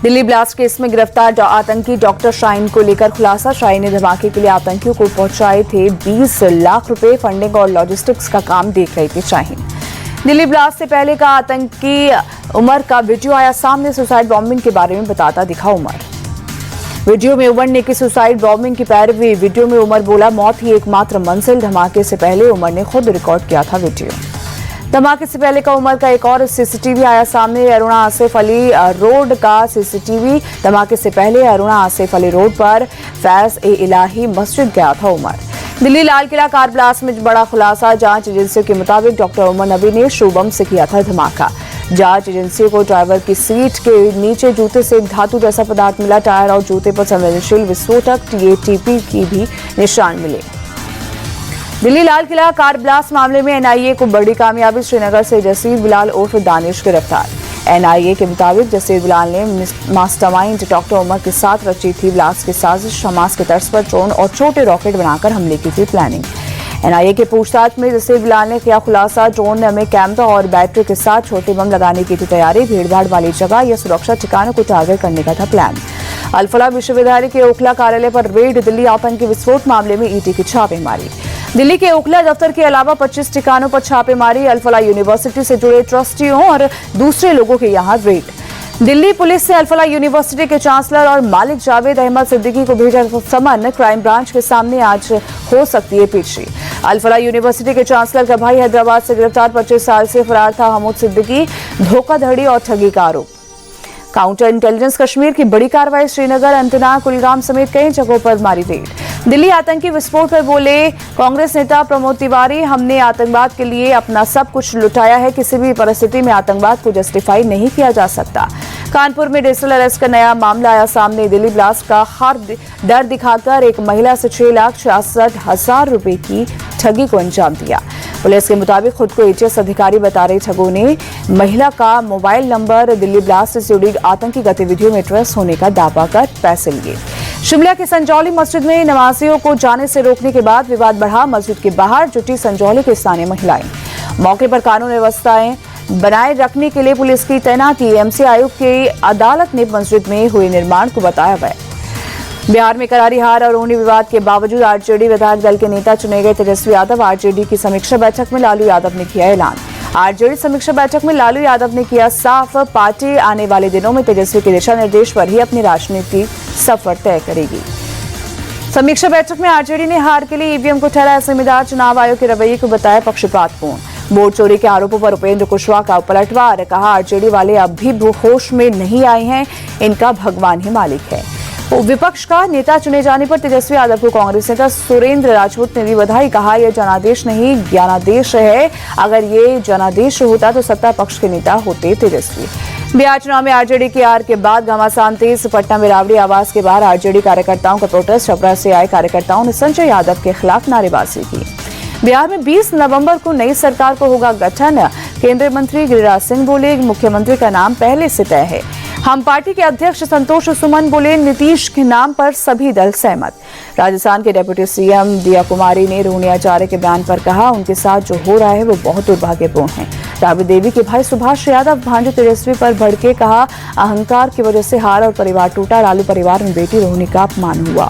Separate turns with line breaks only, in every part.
Delhi blast case में गिरफ्तार आतंकी डॉक्टर शाहीन को लेकर खुलासा। शाहीन ने धमाके के लिए आतंकियों को पहुंचाए थे 20 लाख रुपए। फंडिंग और लॉजिस्टिक्स का काम देख रहे थे शाहीन। दिल्ली ब्लास्ट से पहले का आतंकी उमर का वीडियो आया सामने। सुसाइड बॉम्बिंग के बारे में बताता दिखा उमर। वीडियो में उमर ने की सुसाइड बॉम्बिंग की पैरवी। वीडियो में उमर बोला, मौत ही एकमात्र मंजिल। धमाके से पहले उमर ने खुद रिकॉर्ड किया था वीडियो। धमाके से पहले का उमर का एक और सीसीटीवी आया सामने। अरुणा आसिफ अली रोड का सीसीटीवी। धमाके से पहले अरुणा आसिफ अली रोड पर फैज ए इलाही मस्जिद गया था उमर। दिल्ली लाल किला कार ब्लास्ट में बड़ा खुलासा। जांच एजेंसियों के मुताबिक डॉक्टर उमर नबी ने शुभम से किया था धमाका। जांच एजेंसियों को ड्राइवर की सीट के नीचे जूते से एक धातु जैसा पदार्थ मिला। टायर और जूते पर संवेदनशील विस्फोटक टीएटीपी की भी निशान मिले। दिल्ली लाल किला कार ब्लास्ट मामले में एनआईए को बड़ी कामयाबी। श्रीनगर से जसीर बिलाल उर्फ दानिश गिरफ्तार। एनआईए के मुताबिक जसीर बिलाल ने मास्टरमाइंड डॉक्टर उमर के साथ रची थी ब्लास्ट की साजिश। हमास के तर्ज पर ड्रोन और छोटे रॉकेट बनाकर हमले की थी प्लानिंग। एनआईए के पूछताछ में जसीर बिलाल ने किया खुलासा। ड्रोन में कैमरा और बैटरी के साथ छोटे बम लगाने की थी तैयारी। भीड़भाड़ वाली जगह या सुरक्षा ठिकानों को टारगेट करने का था प्लान। अल-फलाह विश्वविद्यालय के ओखला कार्यालय पर रेड। दिल्ली आतंकी विस्फोट मामले में ईडी की छापेमारी। दिल्ली के ओखला दफ्तर के अलावा 25 ठिकानों पर छापेमारी। अल-फलाह यूनिवर्सिटी से जुड़े ट्रस्टियों और दूसरे लोगों के यहां रेड। दिल्ली पुलिस ने अल-फलाह यूनिवर्सिटी के चांसलर और मालिक जावेद अहमद सिद्दीकी को भेजा समन। क्राइम ब्रांच के सामने आज हो सकती है पेशी। अल-फलाह यूनिवर्सिटी के चांसलर का भाई हैदराबाद से गिरफ्तार। 25 साल से फरार था हमूद सिद्दीकी। धोखाधड़ी और ठगी का आरोप। काउंटर इंटेलिजेंस कश्मीर की बड़ी कार्रवाई। श्रीनगर, अनंतनाग, कुलगाम समेत कई जगहों पर मारी रेड। दिल्ली आतंकी विस्फोट पर बोले कांग्रेस नेता प्रमोद तिवारी, हमने आतंकवाद के लिए अपना सब कुछ लुटाया है। किसी भी परिस्थिति में आतंकवाद को जस्टिफाई नहीं किया जा सकता। कानपुर में डिजिटल अरेस्ट का नया मामला आया सामने। दिल्ली ब्लास्ट का हर डर दिखाकर एक महिला से 6,66,000 रुपए की ठगी को अंजाम दिया। पुलिस के मुताबिक खुद को एटीएस अधिकारी बता रहे ठगों ने महिला का मोबाइल नंबर दिल्ली ब्लास्ट से जुड़ी आतंकी गतिविधियों में ट्रेस होने का दावा कर पैसे लिए। शिमला के संजौली मस्जिद में नमाजियों को जाने से रोकने के बाद विवाद बढ़ा। मस्जिद के बाहर जुटी संजौली की स्थानीय महिलाएं। मौके पर कानून व्यवस्थाएं बनाए रखने के लिए पुलिस की तैनाती। एमसी आयुक्त की अदालत ने मस्जिद में हुए निर्माण को बताया गया। बिहार में करारी हार और ऊनी विवाद के बावजूद आरजेडी विधायक दल के नेता चुने गए तेजस्वी यादव। आरजेडी की समीक्षा बैठक में लालू यादव ने किया ऐलान। आरजेडी समीक्षा बैठक में लालू यादव ने किया साफ, पार्टी आने वाले दिनों में तेजस्वी के दिशा निर्देश पर ही अपनी राजनीति सफर तय करेगी। समीक्षा बैठक में आरजेडी ने हार के लिए ईवीएम को ठहराया जिम्मेदार। चुनाव आयोग के रवैये को बताया पक्षपातपूर्ण। वोट चोरी के आरोपों पर उपेंद्र कुशवाहा का पलटवार। कहा, आरजेडी वाले अब भी होश में नहीं आए हैं, इनका भगवान ही मालिक है। विपक्ष का नेता चुने जाने पर तेजस्वी यादव को कांग्रेस नेता सुरेंद्र राजपूत ने दी बधाई। कहा, यह जनादेश नहीं ज्ञानादेश है। अगर ये जनादेश होता तो सत्ता पक्ष के नेता होते तेजस्वी। बिहार चुनाव में आरजेडी की हार के बाद घमासान तेज। पटना में राबड़ी आवास के बाहर आरजेडी कार्यकर्ताओं का प्रोटेस्ट। छपरा से आए कार्यकर्ताओं ने संजय यादव के खिलाफ नारेबाजी की। बिहार में 20 नवंबर को नई सरकार को होगा गठन। केंद्रीय मंत्री गिरिराज सिंह बोले, मुख्यमंत्री का नाम पहले से तय है। हम पार्टी के अध्यक्ष संतोष सुमन बोले, नीतीश के नाम पर सभी दल सहमत। राजस्थान के डिप्टी सीएम दिया कुमारी ने रोहनियाचार्य के बयान पर कहा, उनके साथ जो हो रहा है वो बहुत दुर्भाग्यपूर्ण है। राबड़ी देवी के भाई सुभाष यादव भांजे तेजस्वी पर भड़के। कहा, अहंकार की वजह से हार और परिवार टूटा। लालू परिवार में बेटी रोहिणी का अपमान हुआ।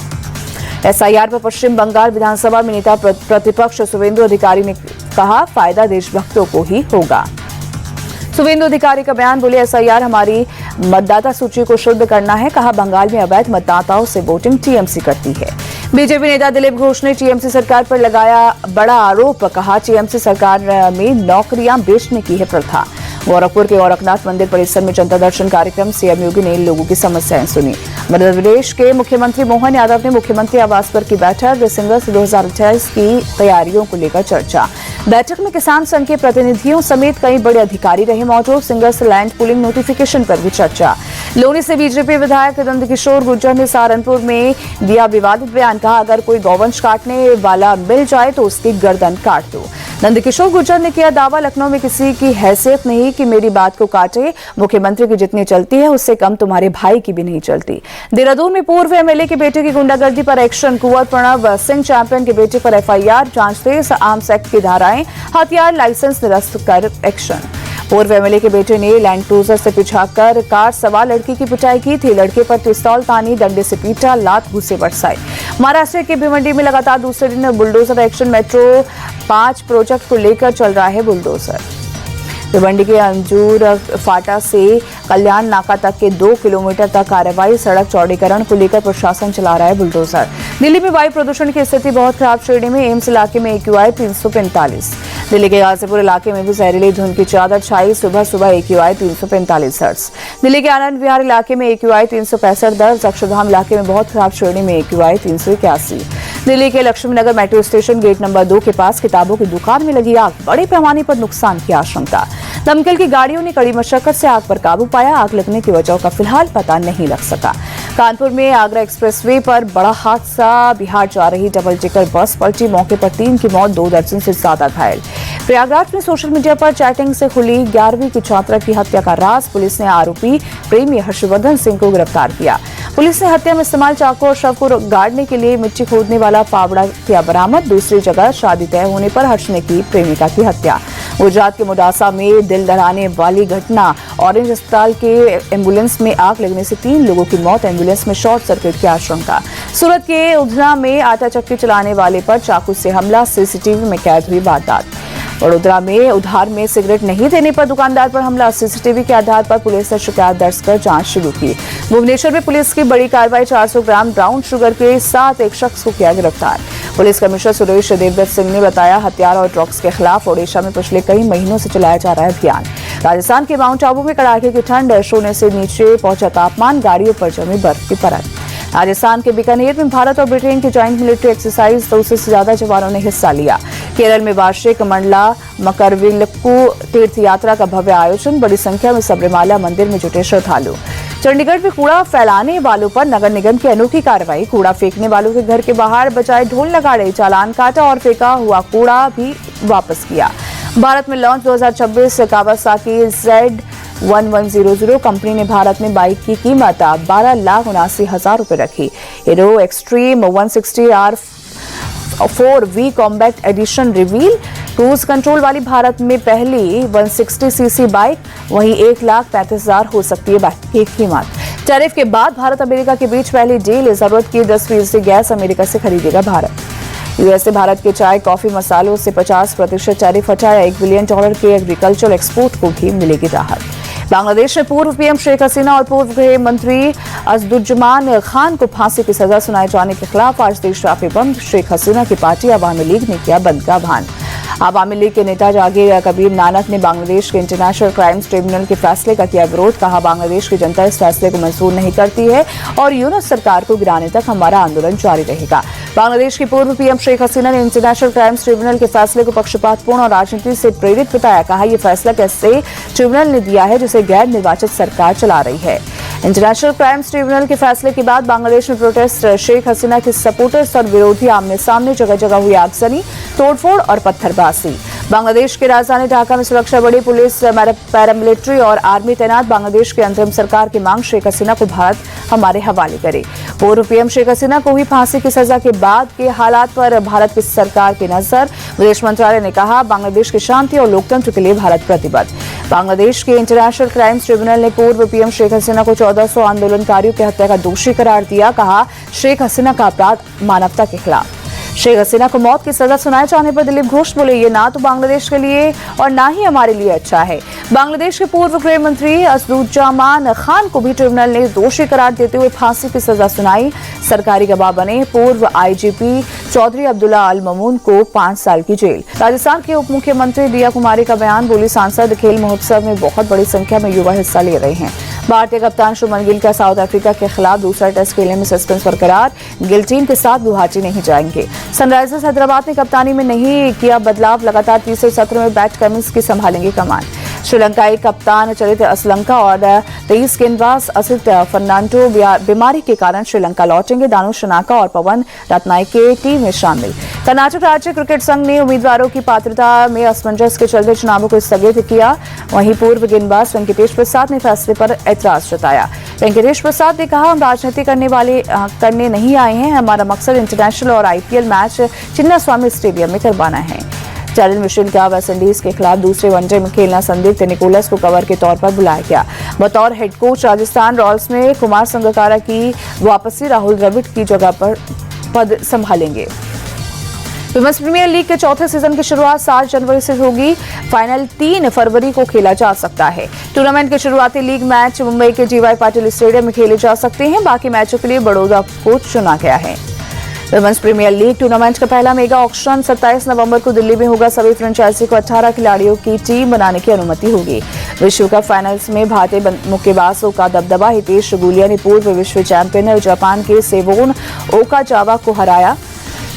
एसआईआर पर पश्चिम बंगाल विधानसभा में नेता प्रतिपक्ष शुभेंदु अधिकारी ने कहा, फायदा देशभक्तों को ही होगा। शुभेंदु अधिकारी का बयान, बोले एसआईआर हमारी मतदाता सूची को शुद्ध करना है। कहा, बंगाल में अवैध मतदाताओं से वोटिंग टीएमसी करती है। बीजेपी नेता दिलीप घोष ने टीएमसी सरकार पर लगाया बड़ा आरोप। कहा, टीएमसी सरकार में नौकरियां बेचने की है प्रथा। गोरखपुर के गोरखनाथ मंदिर परिसर में जनता दर्शन कार्यक्रम। सीएम योगी ने लोगों की समस्याएं सुनी। मध्य प्रदेश के मुख्यमंत्री मोहन यादव ने मुख्यमंत्री आवास पर की बैठक। सिंगल्स 2028 की तैयारियों को लेकर चर्चा। बैठक में किसान संघ के प्रतिनिधियों समेत कई बड़े अधिकारी रहे मौजूद। सिंगल्स लैंड पुलिंग नोटिफिकेशन पर भी चर्चा। लोनी से बीजेपी विधायक नंदकिशोर गुर्जर ने सहारनपुर में दिया विवादित बयान। कहा, अगर कोई गौवंश काटने वाला मिल जाए तो उसकी गर्दन काट दो। नंदकिशोर गुर्जर ने किया दावा, लखनऊ में किसी की हैसियत नहीं कि मेरी बात को काटे। मुख्यमंत्री की जितनी चलती है उससे कम तुम्हारे भाई की भी नहीं चलती। देहरादून में पूर्व एमएलए के बेटे की गुंडागर्दी पर एक्शन। कुंवर प्रणव सिंह चैंपियन के बेटे पर एफआईआर। जांच तेज, आर्म्स एक्ट की धाराएं, हथियार लाइसेंस निरस्त कर एक्शन। पूर्व एमएलए के बेटे ने लैंड क्रूजर से पिछाकर कार सवार लड़की की पिटाई की थी। लड़के पर पिस्तौल तानी, डंडे से पीटा, लात घूंसे बरसाए। महाराष्ट्र के भिवंडी में लगातार दूसरे दिन बुलडोजर एक्शन। मेट्रो 5 प्रोजेक्ट को लेकर चल रहा है बुलडोजर। भिवंडी के अंजूर फाटा से कल्याण नाका तक के 2 किलोमीटर तक कार्रवाई। सड़क चौड़ीकरण को लेकर प्रशासन चला रहा है बुलडोजर। दिल्ली में वायु प्रदूषण की स्थिति बहुत खराब श्रेणी में। एम्स इलाके में AQI 345। दिल्ली के गाजीपुर इलाके में भी जहरीली धुंध की चादर छाई। सुबह सुबह AQI 345 दर्ज। दिल्ली के आनंद विहार इलाके में AQI 365 दर्ज। अक्षरधाम इलाके में बहुत खराब श्रेणी में AQI 381। दिल्ली के Laxmi Nagar metro station gate number 2 के पास किताबों की दुकान में लगी आग। बड़े पैमाने पर नुकसान की आशंका। दमकल की गाड़ियों ने कड़ी मशक्कत से आग पर काबू पाया। आग लगने की वजह का फिलहाल पता नहीं लग सका। कानपुर में आगरा एक्सप्रेसवे पर बड़ा हादसा। बिहार जा रही डबल डेकर बस पलटी। मौके पर 3 की मौत, 2 दर्जन से ज्यादा घायल। प्रयागराज में सोशल मीडिया पर चैटिंग से खुली 11वीं की छात्रा की हत्या का राज। पुलिस ने आरोपी प्रेमी हर्षवर्धन सिंह को गिरफ्तार किया। पुलिस ने हत्या में इस्तेमाल चाकू और शव को गाड़ने के लिए मिट्टी खोदने वाला फावड़ा किया बरामद। दूसरी जगह शादी तय होने पर हर्ष ने की प्रेमिका की हत्या। गुजरात के मोडासा में दिल दहलाने वाली घटना। ऑरेंज अस्पताल के एम्बुलेंस में आग लगने से 3 लोगों की मौत। एम्बुलेंस में शॉर्ट सर्किट की आशंका। सूरत के उधना में आटा चक्की चलाने वाले पर चाकू से हमला। सीसीटीवी में कैद हुई वारदात। वडोदरा में उधार में सिगरेट नहीं देने पर दुकानदार पर हमला। सीसीटीवी के आधार पर पुलिस ने शिकायत दर्ज कर जांच शुरू की। भुवनेश्वर में पुलिस की बड़ी कार्रवाई। 400 ग्राम ब्राउन शुगर के साथ एक शख्स को किया गिरफ्तार। पुलिस कमिश्नर सुरेश देवदत्त सिंह ने बताया, हथियार और ड्रग्स के खिलाफ ओडिशा में पिछले कई महीनों से चलाया जा रहा है अभियान। राजस्थान के माउंट आबू में कड़ाके की ठंड। शून्य से नीचे पहुंचा तापमान। गाड़ियों पर जमी बर्फ की परत। राजस्थान के बीकानेर में भारत और ब्रिटेन की जॉइंट मिलिट्री एक्सरसाइज। 200 से ज्यादा जवानों ने हिस्सा लिया। केरल में वार्षिक मंडला मकरविलक्कू तीर्थ यात्रा का भव्य आयोजन। बड़ी संख्या में सबरीमाला मंदिर में जुटे श्रद्धालु। चंडीगढ़ में कूड़ा फैलाने वालों पर नगर निगम की अनोखी कार्रवाई। कूड़ा फेंकने वालों के घर के बाहर बजाय ढोल नगाड़े चालान काटा और फेंका हुआ कूड़ा भी वापस किया। भारत में लॉन्च 2026 कावासाकी Z1100 कंपनी ने भारत में बाइक की कीमत 12,79,000 रुपए रखी। Hero Xtreme 160R4V combat edition reveal. Cruise control वाली भारत में पहली 160cc बाइक। वहीं 1,35,000 हो सकती है बाइक की कीमत। टैरिफ के बाद भारत अमेरिका के बीच पहली डील। जरूरत की 10% गैस अमेरिका से खरीदेगा भारत। यूएस ने भारत के चाय, कॉफी, मसालों से 50% टैरिफ हटाया। $1 बिलियन के एग्रीकल्चर एक्सपोर्ट को भी मिलेगी राहत। बांग्लादेश में पूर्व पीएम शेख हसीना और पूर्व गृह मंत्री असदुज्जमान खान को फांसी की सजा सुनाए जाने के खिलाफ आज देशव्यापी बंद। शेख हसीना की पार्टी अवामी लीग ने किया बंद का आह्वान। अवामी लीग के नेता जाकिर कबीर नानक ने बांग्लादेश के इंटरनेशनल क्राइम्स ट्रिब्यूनल के फैसले का किया विरोध। कहा, बांग्लादेश की जनता इस फैसले को मंजूर नहीं करती है और यूनुस सरकार को गिराने तक हमारा आंदोलन जारी रहेगा। बांग्लादेश की पूर्व पीएम शेख हसीना ने इंटरनेशनल क्राइम्स ट्रिब्यूनल के फैसले को पक्षपातपूर्ण और राजनीति से प्रेरित बताया। कहा, यह फैसला कैसे ट्रिब्यूनल ने दिया है जिसे गैर निर्वाचित सरकार चला रही है। इंटरनेशनल क्राइम्स ट्रिब्यूनल के फैसले के बाद बांग्लादेश में प्रोटेस्ट। शेख हसीना के सपोर्टर्स और विरोधी आमने सामने। जगह जगह हुई आगजनी, तोड़फोड़ और पत्थरबाजी। बांग्लादेश की राजधानी ढाका में सुरक्षा बढ़ी। पुलिस, पैरामिलिट्री और आर्मी तैनात। बांग्लादेश की अंतरिम सरकार की मांग, शेख हसीना को भारत हमारे हवाले करे। पूर्व पीएम शेख हसीना को हुई फांसी की सजा के बाद के हालात पर भारत की सरकार की नजर। विदेश मंत्रालय ने कहा, बांग्लादेश की शांति और लोकतंत्र के लिए भारत प्रतिबद्ध। बांग्लादेश के इंटरनेशनल क्राइम्स ट्रिब्यूनल ने पूर्व पीएम शेख हसीना को 1400 आंदोलनकारियों की हत्या का दोषी करार दिया। कहा, शेख हसीना का अपराध मानवता के खिलाफ। शेख हसीना को मौत की सजा सुनाए जाने पर दिलीप घोष बोले, ये ना तो बांग्लादेश के लिए और ना ही हमारे लिए अच्छा है। बांग्लादेश के पूर्व गृह मंत्री असदुज्जमान खान को भी ट्रिब्यूनल ने दोषी करार देते हुए फांसी की सजा सुनाई। सरकारी गवाह बने पूर्व आईजीपी चौधरी अब्दुल्ला अल ममून को 5 साल की जेल। राजस्थान के उप मुख्यमंत्री दिया कुमारी का बयान। बोली, सांसद खेल महोत्सव में बहुत बड़ी संख्या में युवा हिस्सा ले रहे हैं। भारतीय कप्तान शुभमन गिल का साउथ अफ्रीका के खिलाफ दूसरा टेस्ट खेलने में सस्पेंस बरकरार। गिल टीम के साथ गुवाहाटी नहीं जाएंगे। सनराइजर्स हैदराबाद ने कप्तानी में नहीं किया बदलाव। लगातार तीसरे सत्र में पैट कमिंस की संभालेंगे कमान। श्रीलंकाई कप्तान चरित असलंका और 23 गेंदबाज असित फर्नांडो बीमारी के कारण श्रीलंका लौटेंगे। दानु शनाका और पवन रत्नायके टीम में शामिल। कर्नाटक राज्य क्रिकेट संघ ने उम्मीदवारों की पात्रता में असमंजस के चलते चुनावों को स्थगित किया। वहीं पूर्व गेंदबाज वेंकटेश प्रसाद ने फैसले पर ऐतराज जताया। वेंकटेश प्रसाद ने कहा, हम राजनीति करने नहीं आए हैं। हमारा मक्सद इंटरनेशनल और आईपीएल मैच चिन्नास्वामी स्टेडियम में करवाना है। डैरेन मिशेल का वेस्टइंडीज के खिलाफ दूसरे वनडे में खेलना संदिग्ध निकोलस को कवर के तौर पर बुलाया गया। बतौर हेड कोच राजस्थान रॉयल्स में कुमार संगकारा की वापसी राहुल द्रविड़ की जगह पर पद संभालेंगे। विमेंस प्रीमियर लीग के चौथे सीजन की शुरुआत 7 जनवरी से होगी। फाइनल 3 फरवरी को खेला जा सकता है। टूर्नामेंट के शुरुआती लीग मैच मुंबई के जीवाई पाटिल स्टेडियम में खेले जा सकते हैं। बाकी मैचों के लिए बड़ौदा को चुना गया है। विमेंस प्रीमियर लीग टूर्नामेंट का पहला मेगा ऑक्शन 27 नवंबर को दिल्ली में होगा। सभी फ्रेंचाइजी को 18 खिलाड़ियों की टीम बनाने की अनुमति होगी। विश्व कप फाइनल्स में भारतीय मुक्केबाजों का दबदबा। हितेश गुलिया ने पूर्व विश्व चैंपियन जापान के सेवोन ओकाजावा को हराया।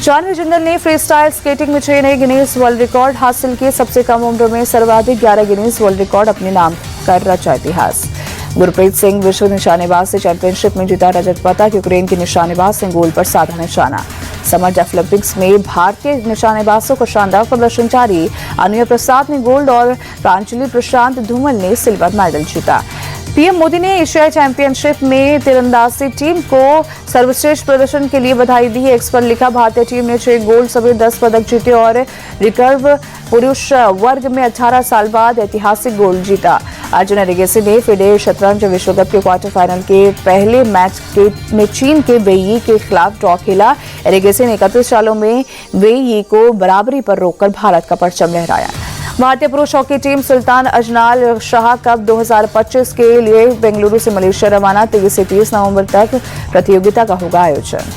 जॉन विजेंदर ने फ्री स्टाइल स्केटिंग में 6 नए गिनीज वर्ल्ड रिकॉर्ड हासिल किए। सबसे कम उम्र में सर्वाधिक 11 गिनीज वर्ल्ड रिकॉर्ड अपने नाम कर रचा इतिहास। गुरप्रीत सिंह विश्व निशानेबाजी चैंपियनशिप में जीता रजत पदक। यूक्रेन के निशानेबाज ने गोल पर साधा निशाना। समर डेफ ओलंपिक्स में भारतीय निशानेबाजों का शानदार प्रदर्शन जारी। अनुया प्रसाद ने गोल्ड और प्रांजलि प्रशांत धूमल ने सिल्वर मेडल जीता। पीएम मोदी ने एशियाई चैंपियनशिप में तीरंदाजी टीम को सर्वश्रेष्ठ प्रदर्शन के लिए बधाई दी। एक्स पर लिखा, भारतीय टीम ने 6 गोल्ड समेत 10 पदक जीते और रिकर्व पुरुष वर्ग में 18 साल बाद ऐतिहासिक गोल्ड जीता। अर्जुन एरिगेसी ने फिडे शतरंज विश्व कप के क्वार्टर फाइनल के पहले मैच में चीन के वेई के खिलाफ ड्रॉ खेला। एरिगेसी ने 31 सालों में वेई को बराबरी पर रोककर भारत का परचम लहराया। भारतीय पुरुष हॉकी टीम सुल्तान अजनाल शाह कप 2025 के लिए बेंगलुरु से मलेशिया रवाना। 23 से 30 नवंबर तक प्रतियोगिता का होगा आयोजन।